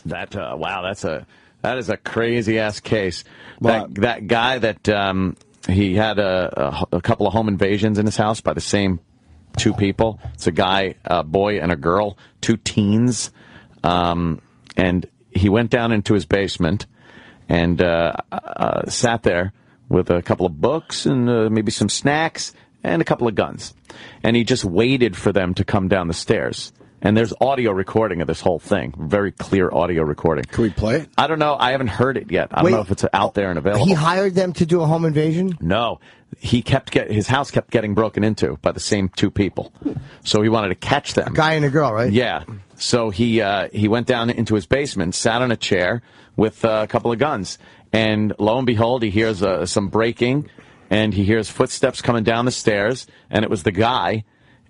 Wow, that is a crazy ass case. What? That guy that he had a couple of home invasions in his house by the same two people. It's a guy, a boy, and a girl, two teens, and he went down into his basement and sat there with a couple of books and maybe some snacks and a couple of guns, and he just waited for them to come down the stairs. And there's audio recording of this whole thing. Very clear audio recording. Can we play it? I don't know. I haven't heard it yet. I don't know if it's out there and available. He hired them to do a home invasion? No. His house kept getting broken into by the same two people. So he wanted to catch them. A guy and a girl, right? Yeah. So he went down into his basement, sat on a chair with a couple of guns. And lo and behold, he hears some breaking, and he hears footsteps coming down the stairs, and it was the guy,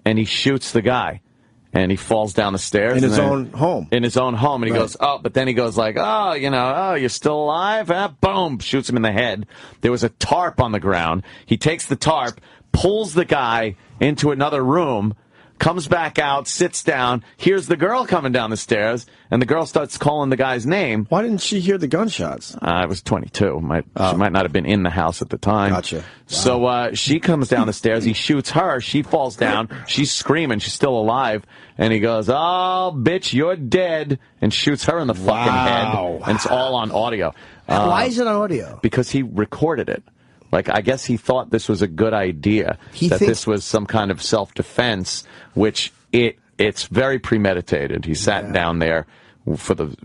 and he shoots the guy. And he falls down the stairs. In his own home. In his own home. And he goes, oh, but then he goes like, oh, you're still alive? Boom, shoots him in the head. There was a tarp on the ground. He takes the tarp, pulls the guy into another room, comes back out, sits down, hears the girl coming down the stairs, and the girl starts calling the guy's name. Why didn't she hear the gunshots? I was 22. She might not have been in the house at the time. Gotcha. Wow. So she comes down the stairs. He shoots her. She falls down. She's screaming. She's still alive. And he goes, oh, bitch, you're dead, and shoots her in the fucking head. And it's all on audio. Why is it on audio? Because he recorded it. Like, I guess he thought this was a good idea, this was some kind of self-defense, which it's very premeditated. He sat down there for the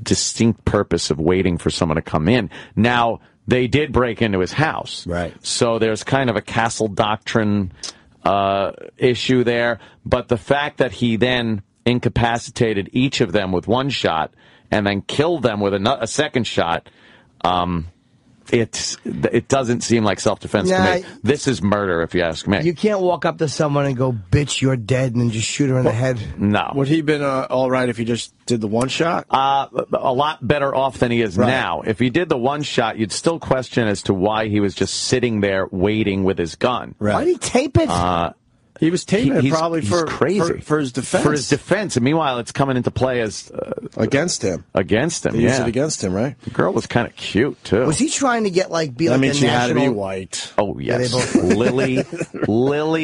distinct purpose of waiting for someone to come in. Now, they did break into his house. Right. So there's kind of a castle doctrine issue there. But the fact that he then incapacitated each of them with one shot and then killed them with a second shot, it doesn't seem like self-defense to me. This is murder, if you ask me. You can't walk up to someone and go, bitch, you're dead, and then just shoot her in the head. No. Would he been all right if he just did the one shot? A lot better off than he is now. If he did the one shot, you'd still question as to why he was just sitting there waiting with his gun. Right. Why did he tape it? He was taping it probably he's for crazy. For his defense. For his defense. And meanwhile, it's coming into play as... against him. Against him, They used it against him, right? The girl was kind of cute, too. Was he trying to get, be like I mean, a she had to national... be white. Oh, yes. Lily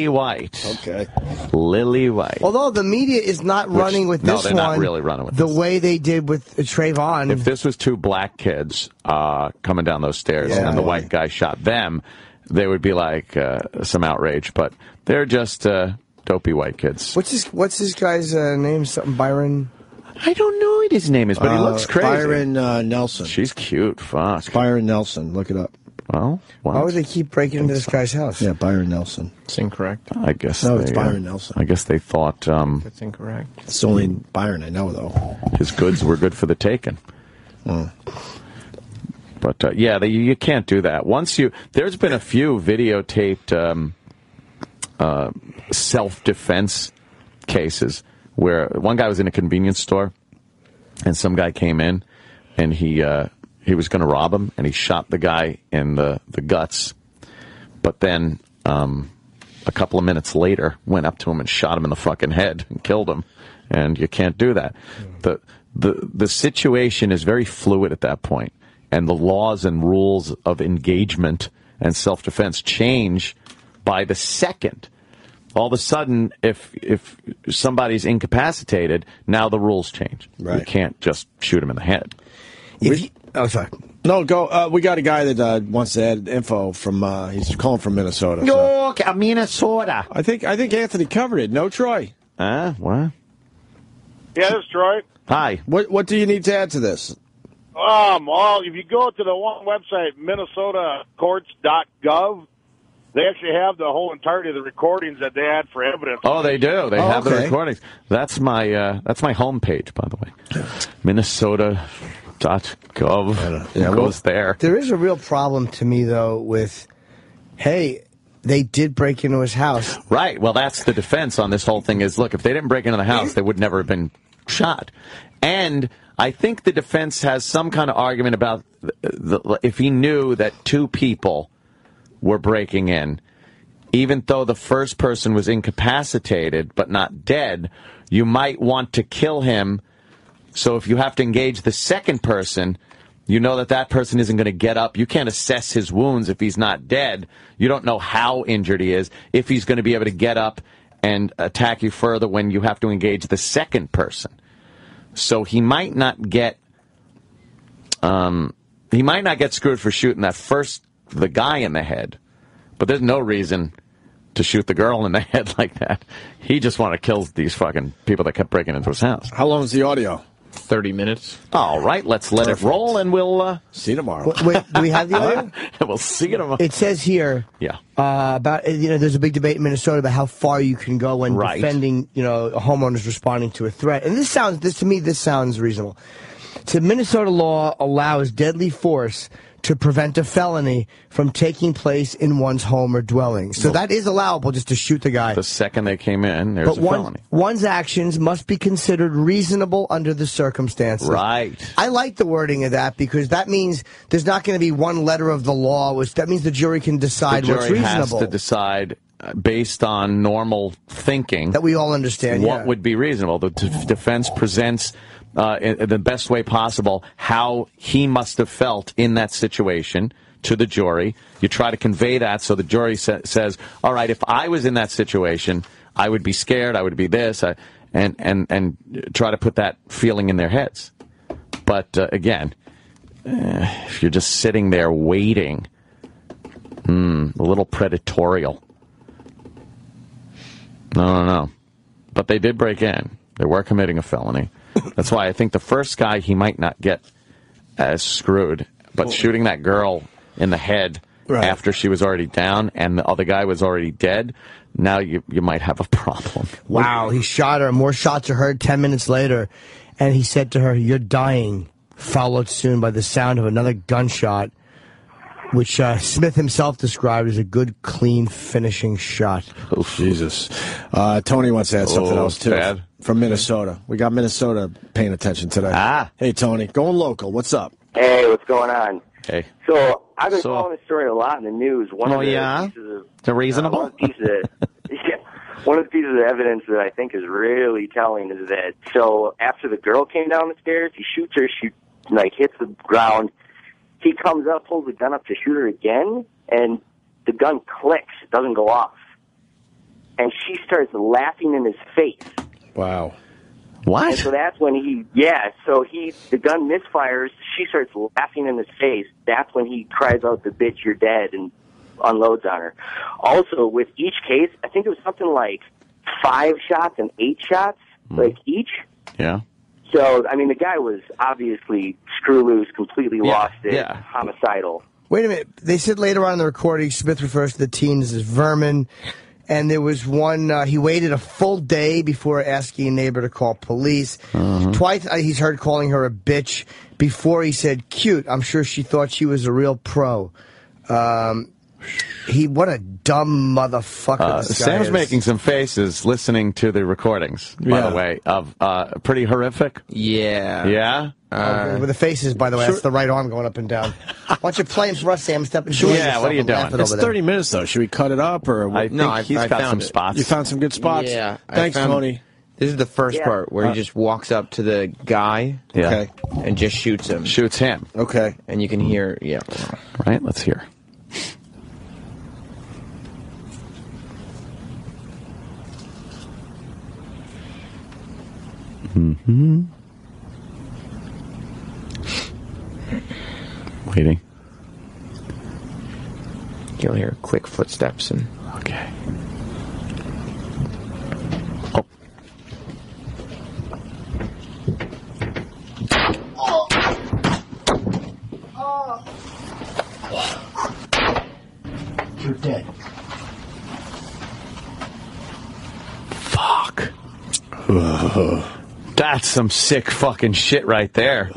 White. Okay. Lily White. Although the media is not running with this they're not really running with the this. way they did with Trayvon. If this was two black kids coming down those stairs and the white guy shot them, there would be some outrage. But they're just dopey white kids. What's this guy's name? Something Byron? I don't know what his name is, but he looks crazy. Byron Nelson. She's cute. Fuck. It's Byron Nelson. Look it up. Well, why would they keep breaking into this guy's house? Yeah, Byron Nelson. It's incorrect. I guess it's Byron Nelson. I guess they thought That's incorrect. It's only Byron I know, though. His goods were good for the taking. But you can't do that. There's been a few videotaped self-defense cases where one guy was in a convenience store and some guy came in and he was going to rob him and he shot the guy in the guts, but then a couple of minutes later went up to him and shot him in the fucking head and killed him. And you can't do that. The situation is very fluid at that point, and the laws and rules of engagement and self-defense change by the second. All of a sudden, if somebody's incapacitated, now the rules change. Right. You can't just shoot him in the head. Sorry. No, go. We got a guy that wants to add info from. He's calling from Minnesota. So. Minnesota. I think Anthony covered it. No, Troy. What? Yeah, this is Troy. Hi. What do you need to add to this? Well, if you go to the one website, minnesotacourts.gov, they actually have the whole entirety of the recordings that they had for evidence. Oh, they do. They have the recordings. That's my homepage, by the way. Minnesota.gov. Goes there. There is a real problem to me, though, with, hey, they did break into his house. Right. Well, that's the defense on this whole thing is, look, if they didn't break into the house, they would never have been shot. And I think the defense has some kind of argument about if he knew that two people were breaking in, even though the first person was incapacitated but not dead, you might want to kill him So if you have to engage the second person, you know that person isn't going to get up. You can't assess his wounds if he's not dead. You don't know how injured he is, if he's going to be able to get up and attack you further when you have to engage the second person. So he might not get screwed for shooting the guy in the head, but there's no reason to shoot the girl in the head like that. He just wanted to kill these fucking people that kept breaking into his house. How long is the audio? 30 minutes. All right, let's let it roll, and we'll see you tomorrow. Wait, do we have the audio? We'll see you tomorrow. It says here, about there's a big debate in Minnesota about how far you can go when defending, homeowners responding to a threat. And this sounds reasonable. So Minnesota law allows deadly force to prevent a felony from taking place in one's home or dwelling. So that is allowable, just to shoot the guy. The second they came in, there's a felony. One's actions must be considered reasonable under the circumstances. Right. I like the wording of that, because that means there's not going to be one letter of the law. That means the jury can decide what's reasonable. The jury has to decide, based on normal thinking, that we all understand, what would be reasonable. The defense presents in the best way possible how he must have felt in that situation to the jury. You try to convey that so the jury says, all right, if I was in that situation, I would be scared, I would be this, and try to put that feeling in their heads. But again, if you're just sitting there waiting, a little predatorial. No. But they did break in. They were committing a felony. That's why I think the first guy, he might not get as screwed. But shooting that girl in the head after she was already down and the other guy was already dead, now you might have a problem. Wow, he shot her. More shots are heard 10 minutes later. And he said to her, "You're dying," followed soon by the sound of another gunshot, which Smith himself described as a good, clean, finishing shot. Oh, Jesus. Tony wants to add something else, too. Bad. From Minnesota. We got Minnesota paying attention today. Hey, Tony. Going local. What's up? Hey, what's going on? Hey. So, I've been following this story a lot in the news. Pieces of, they're reasonable? One of the pieces of evidence that I think is really telling is that, so after the girl came down the stairs, he shoots her, she hits the ground. He comes up, pulls the gun up to shoot her again, and the gun clicks. It doesn't go off. And she starts laughing in his face. Wow. What? And so that's when the gun misfires. She starts laughing in his face. That's when he cries out, "The bitch, you're dead," and unloads on her. Also, with each case, I think it was something like 5 shots and 8 shots, each. Yeah. So, I mean, the guy was obviously screw loose, completely lost it, homicidal. Wait a minute. They said later on in the recording, Smith refers to the teens as vermin. And there was one, he waited a full day before asking a neighbor to call police. Twice he's heard calling her a bitch. Before he said cute. I'm sure she thought she was a real pro. What a dumb motherfucker this guy Sam's is. making some faces listening to the recordings, by the way, of pretty horrific. Yeah. Yeah? With the faces, by the way, that's the right arm going up and down. Why don't you play him for us, Sam? Step and what are you doing? It's 30 minutes, though. Should we cut it up? Or I think he's got some spots. You found some good spots? Yeah. Thanks, Tony. This is the first part where he just walks up to the guy and just shoots him. Shoots him. Okay. And you can hear, Right, let's hear. Waiting. You'll hear quick footsteps and... Okay. Oh. You're dead. Fuck. That's some sick fucking shit right there.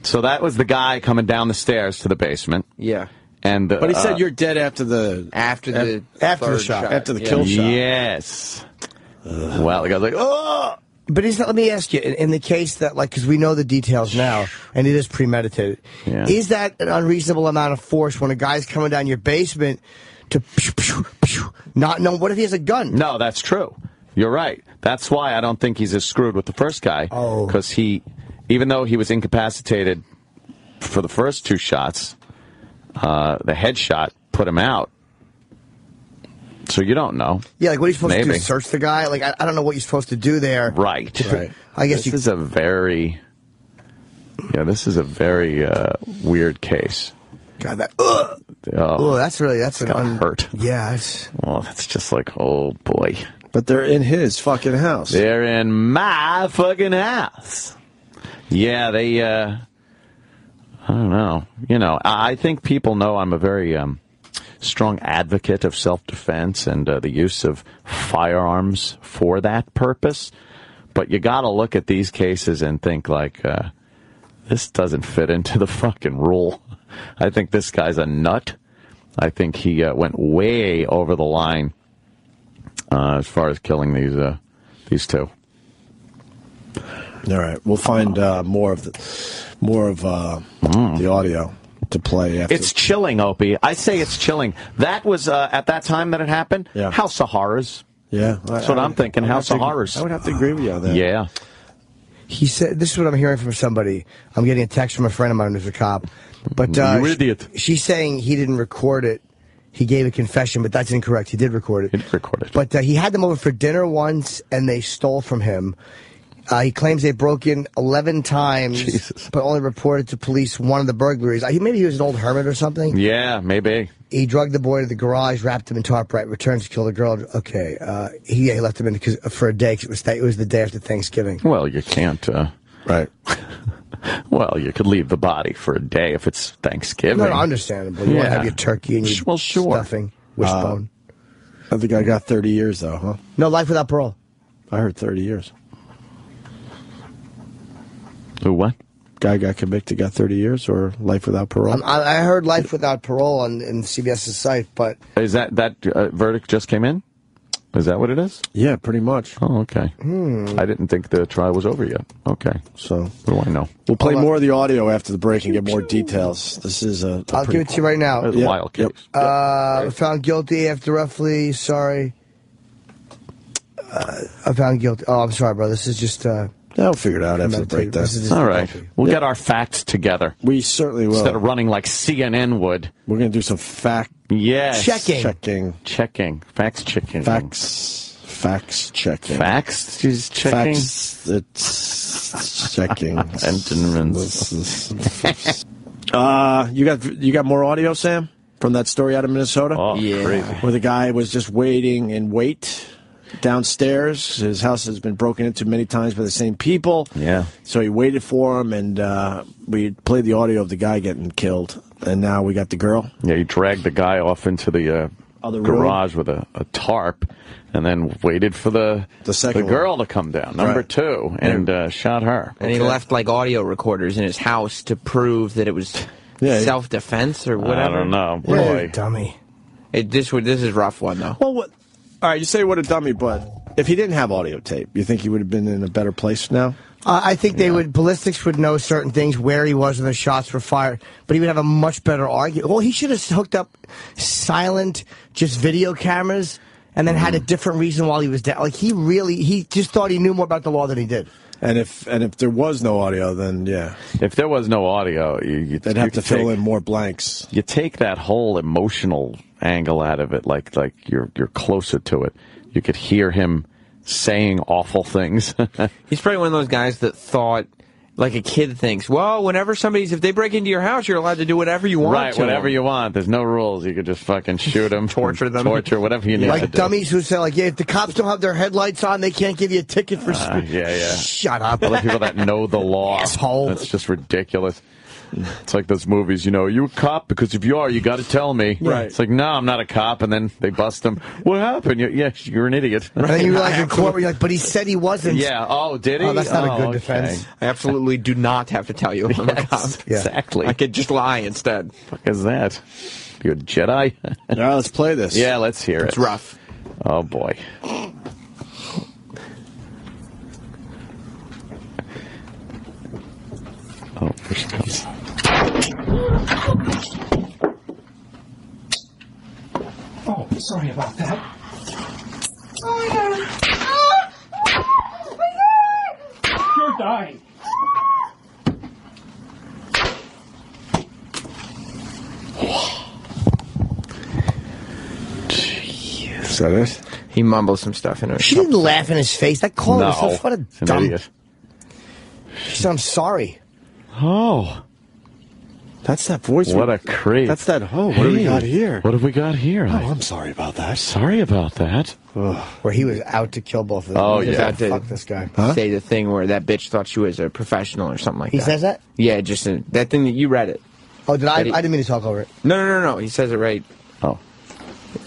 So that was the guy coming down the stairs to the basement. Yeah. And but he said you're dead after the shot. After the kill shot. Yes. Well, the guy's like, oh! But let me ask you, in the case that, because we know the details now, and it is premeditated, is that an unreasonable amount of force when a guy's coming down your basement to not know, what if he has a gun? No, that's true. You're right. That's why I don't think he's as screwed with the first guy. Oh. Because even though he was incapacitated for the first 2 shots, the headshot put him out. So you don't know. Yeah, like what are you supposed to Maybe. do? Search the guy? Like I don't know what you're supposed to do there. Right. I guess this is a very weird case. God, that. That's an hurt. Yeah. That's just like, oh boy. But they're in his fucking house. They're in my fucking house. Yeah, they. I don't know. I think people know I'm a very strong advocate of self-defense and the use of firearms for that purpose. But you got to look at these cases and think like, this doesn't fit into the fucking rule. I think this guy's a nut. I think he went way over the line as far as killing these 2. All right, we'll find more of the audio to play after. It's chilling, Opie. I say it's chilling. That was at that time that it happened. Yeah. House of Horrors. Yeah, that's what I'm thinking. House of Horrors. I would have to agree with you on that. Yeah. He said, "This is what I'm hearing from somebody. I'm getting a text from a friend of mine who's a cop, but you idiot. She's saying he didn't record it. He gave a confession, but that's incorrect. He did record it. He did record it. But he had them over for dinner once, and they stole from him. He claims they broke in 11 times, but only reported to police one of the burglaries. Maybe he was an old hermit or something. Yeah, maybe. He drugged the boy to the garage, wrapped him in tarp, returns to kill the girl. Okay, he left him in for a day because it was the day after Thanksgiving. Well, you can't. Right. Well, you could leave the body for a day if it's Thanksgiving. No, understandable. You want to have your turkey and your stuffing, wishbone. I think I got 30 years, though, huh? No, life without parole. I heard 30 years. Who, what? Guy got convicted, got 30 years, or life without parole? I heard life without parole on CBS's site, but... Is that verdict just came in? Is that what it is? Yeah, pretty much. Oh, okay. I didn't think the trial was over yet. Okay. So, what do I know? We'll play more of the audio after the break and get more details. This is I'll give it to you right now. It's a wild case. Found guilty after roughly, sorry. I found guilty. Oh, I'm sorry, bro. This is just... I'll figure it out after the break. All right. We'll get our facts together. We certainly will. Instead of running like CNN would. We're going to do some fact checking. Facts checking. Facts checking. Facts? She's checking? Facts. It's checking. You got more audio, Sam, from that story out of Minnesota? Oh, yeah. Crazy. Where the guy was just waiting in wait downstairs. His house has been broken into many times by the same people. Yeah. So he waited for him, and we played the audio of the guy getting killed. And now we got the girl. Yeah, he dragged the guy off into the garage with a tarp, and then waited for the girl to come down, number 2, and shot her. And he left like audio recorders in his house to prove that it was self-defense or whatever. I don't know, boy. Dummy. This is a rough one though. Well, what? All right, you say what a dummy, but if he didn't have audio tape, you think he would have been in a better place now? I think ballistics would know certain things, where he was when the shots were fired, but he would have a much better argument. Well, he should have hooked up silent, just video cameras, and then had a different reason while he was down. Like, he just thought he knew more about the law than he did. And if there was no audio, then yeah. If there was no audio, they'd have to fill in more blanks. You take that whole emotional angle out of it, like you're closer to it. You could hear him saying awful things. He's probably one of those guys that thought, like a kid thinks, well, if they break into your house, you're allowed to do whatever you want. Right, whatever you want. There's no rules. You could just fucking shoot them, torture them, whatever you need to do. Like dummies who say, like, if the cops don't have their headlights on, they can't give you a ticket for speed. Yeah. Shut up. Other people that know the law. Asshole. That's just ridiculous. It's like those movies, you a cop? Because if you are, you got to tell me. Right. It's like, no, I'm not a cop, and then they bust him. What happened? You're an idiot. And then you're like in court where you're like, but he said he wasn't. Yeah. Oh, did he? Oh, that's not a good defense. I absolutely do not have to tell you I'm a cop. Yeah. Exactly. I could just lie instead. What the fuck is that? You a Jedi? All right, let's play this. Yeah, let's hear it. It's rough. Oh, boy. Oh, here she comes. Oh, sorry about that. mine. Is that it? He mumbles some stuff in her. She didn't laugh in his face. That caller was so what a It's an dumb. idiot. She said, "I'm sorry." Oh. That's that voice. What a creep. That's that. Oh, what do we got here? What have we got here? Oh, I'm sorry about that. Sorry about that. Where he was out to kill both of them. Oh, He was yeah. out to fuck this guy. Say the thing where that bitch thought she was a professional or something like He that. says that? Yeah, just that thing that you read it. Oh, did I? I He- didn't mean to talk over it. No. He says it right. Oh.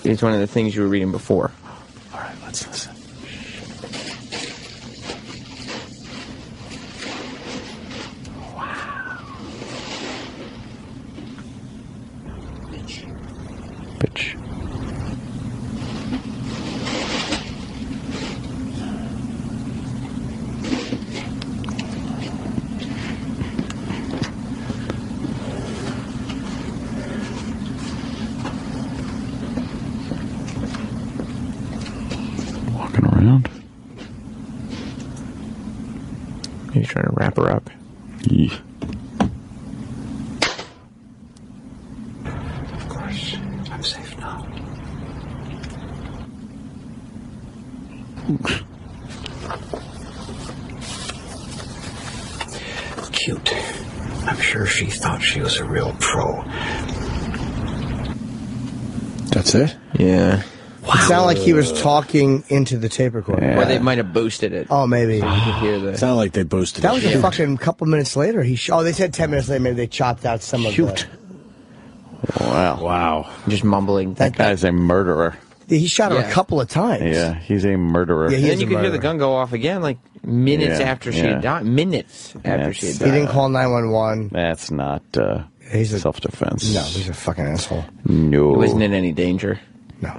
It's one of the things you were reading before. All right, let's listen. Bitch. Walking around. He's trying to wrap her up. Yeah. Of course, I'm safe now. Cute. I'm sure she thought she was a real pro. That's it? Yeah. It sounded like he was talking into the tape recorder. Yeah. Or they might have boosted it. Oh, maybe. You could hear the. Sounded like they boosted That it. was a fucking couple minutes later. Oh, they said 10 minutes later. Maybe they chopped out some of Cute. Wow. Wow. Just mumbling. That guy's a murderer. He shot her Yeah. a couple of times. Yeah, he's a murderer. Yeah, And he then is you a could hear the murderer. gun go off again, like minutes Yeah, after she yeah. had died. Minutes after she had That's, He died. didn't call 911. That's not He's a self-defense. No, he's a fucking asshole. No. He wasn't in any danger. No.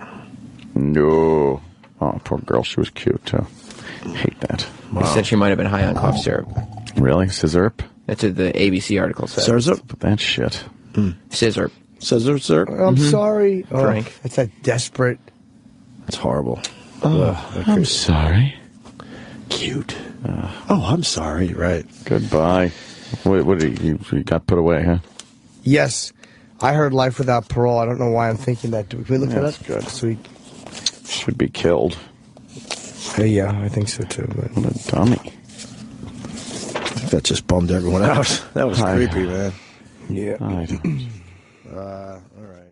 No. Oh, poor girl. She was cute, too. Hate that. He said she might have been high on cough syrup. Really? Scissorp? That's what the ABC article said. Sirs, That shit. Scissor. Scissor, sir. I'm sorry. Oh, Frank. it's that desperate. That's horrible. I'm sorry. Cute. Oh, I'm sorry. Right. Goodbye. What did you got put away, huh? Yes. I heard life without parole. I don't know why I'm thinking that. Can we look that up? That's good. Sweet. Should be killed. Yeah, I think so too. But. What a dummy. That just bummed everyone out. That was Hi. creepy, man. Yeah. I don't. All right.